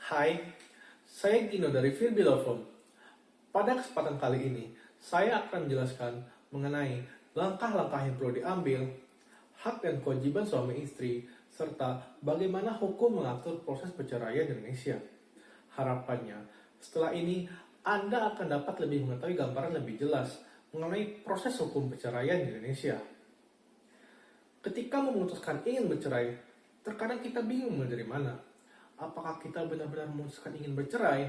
Hai, saya Gino dari Firby Law Firm. Pada kesempatan kali ini, saya akan menjelaskan mengenai langkah-langkah yang perlu diambil, hak dan kewajiban suami istri, serta bagaimana hukum mengatur proses perceraian di Indonesia. Harapannya, setelah ini Anda akan dapat lebih mengetahui gambaran lebih jelas mengenai proses hukum perceraian di Indonesia. Ketika memutuskan ingin bercerai, terkadang kita bingung mulai dari mana. Apakah kita benar-benar memutuskan ingin bercerai,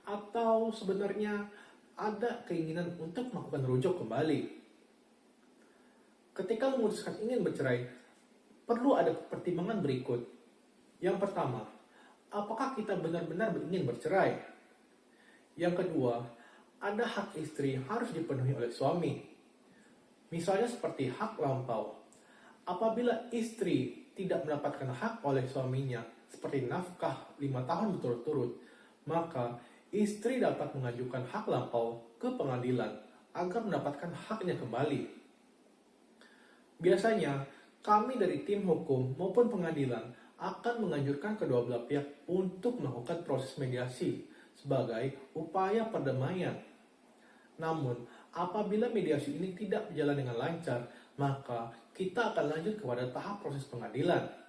atau sebenarnya ada keinginan untuk melakukan rujuk kembali. Ketika memutuskan ingin bercerai, perlu ada pertimbangan berikut. Yang pertama, apakah kita benar-benar ingin bercerai? Yang kedua, ada hak istri yang harus dipenuhi oleh suami. Misalnya seperti hak lampau. Apabila istri tidak mendapatkan hak oleh suaminya, seperti nafkah 5 tahun berturut-turut, maka istri dapat mengajukan hak lampau ke pengadilan agar mendapatkan haknya kembali. Biasanya, kami dari tim hukum maupun pengadilan akan menganjurkan kedua belah pihak untuk melakukan proses mediasi sebagai upaya perdamaian. Namun, apabila mediasi ini tidak berjalan dengan lancar, maka kita akan lanjut kepada tahap proses pengadilan.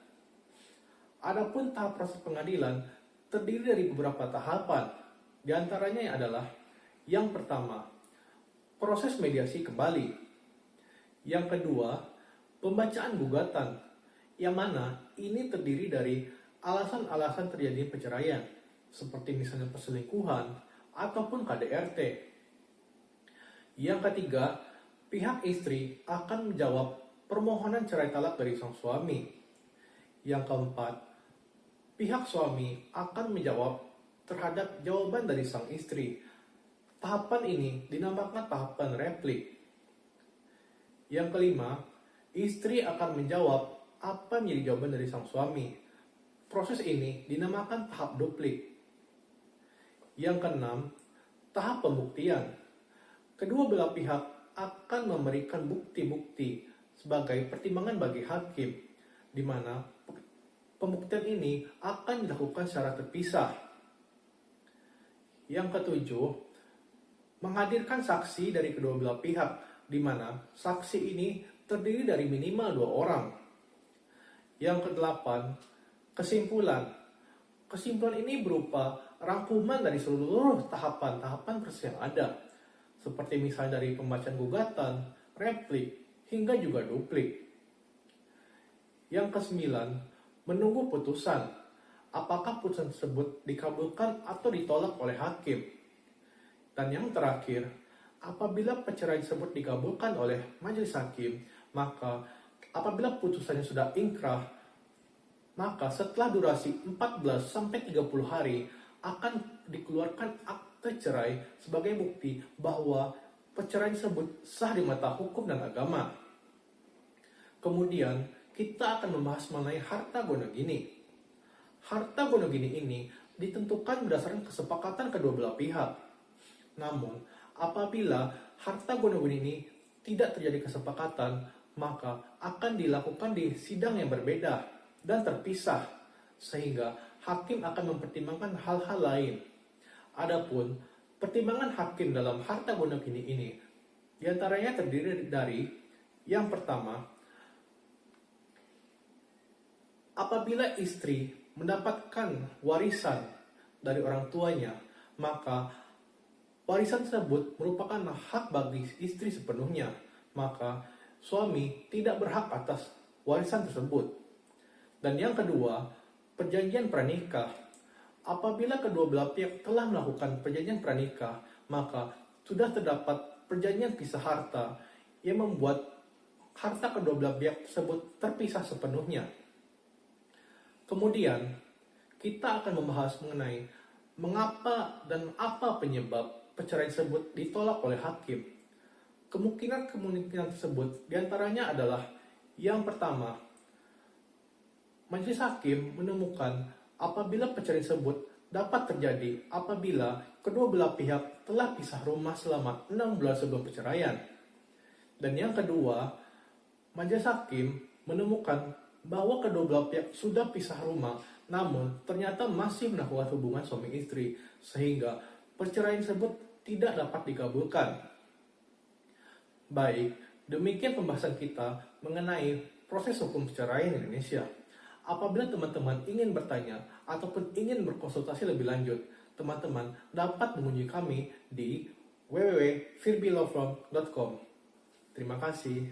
Adapun tahap proses pengadilan terdiri dari beberapa tahapan. Di antaranya adalah yang pertama, proses mediasi kembali. Yang kedua, pembacaan gugatan, yang mana ini terdiri dari alasan-alasan terjadinya perceraian, seperti misalnya perselingkuhan ataupun KDRT. Yang ketiga, pihak istri akan menjawab permohonan cerai talak dari sang suami. Yang keempat, pihak suami akan menjawab terhadap jawaban dari sang istri. Tahapan ini dinamakan tahapan replik. Yang kelima, istri akan menjawab apa yang menjadi jawaban dari sang suami. Proses ini dinamakan tahap duplik. Yang keenam, tahap pembuktian. Kedua belah pihak akan memberikan bukti-bukti sebagai pertimbangan bagi hakim, di mana pembuktian ini akan dilakukan secara terpisah. Yang ketujuh, menghadirkan saksi dari kedua belah pihak, di mana saksi ini terdiri dari minimal 2 orang. Yang kedelapan, kesimpulan. Kesimpulan ini berupa rangkuman dari seluruh tahapan-tahapan proses yang ada, seperti misalnya dari pembacaan gugatan, replik, hingga juga duplik. Yang kesembilan, menunggu putusan. Apakah putusan tersebut dikabulkan atau ditolak oleh hakim. Dan yang terakhir, apabila perceraian tersebut dikabulkan oleh majelis hakim, maka apabila putusannya sudah inkrah, maka setelah durasi 14-30 hari akan dikeluarkan akte cerai sebagai bukti bahwa perceraian tersebut sah di mata hukum dan agama. Kemudian, kita akan membahas mengenai harta gonogini. Harta gonogini ini ditentukan berdasarkan kesepakatan kedua belah pihak. Namun, apabila harta gonogini ini tidak terjadi kesepakatan, maka akan dilakukan di sidang yang berbeda dan terpisah, sehingga hakim akan mempertimbangkan hal-hal lain. Adapun pertimbangan hakim dalam harta gonogini ini diantaranya terdiri dari yang pertama, apabila istri mendapatkan warisan dari orang tuanya, maka warisan tersebut merupakan hak bagi istri sepenuhnya, maka suami tidak berhak atas warisan tersebut. Dan yang kedua, perjanjian pranikah. Apabila kedua belah pihak telah melakukan perjanjian pranikah, maka sudah terdapat perjanjian pisah harta yang membuat harta kedua belah pihak tersebut terpisah sepenuhnya. Kemudian, kita akan membahas mengenai mengapa dan apa penyebab perceraian tersebut ditolak oleh hakim. Kemungkinan tersebut diantaranya adalah yang pertama, majelis hakim menemukan apabila perceraian tersebut dapat terjadi apabila kedua belah pihak telah pisah rumah selama 6 bulan sebelum perceraian. Dan yang kedua, majelis hakim menemukan bahwa kedua belah pihak sudah pisah rumah namun ternyata masih melakukan hubungan suami istri, sehingga perceraian tersebut tidak dapat dikabulkan. Baik, demikian pembahasan kita mengenai proses hukum perceraian di Indonesia. Apabila teman-teman ingin bertanya ataupun ingin berkonsultasi lebih lanjut, teman-teman dapat mengunjungi kami di www.firbilawfirm.com. Terima kasih.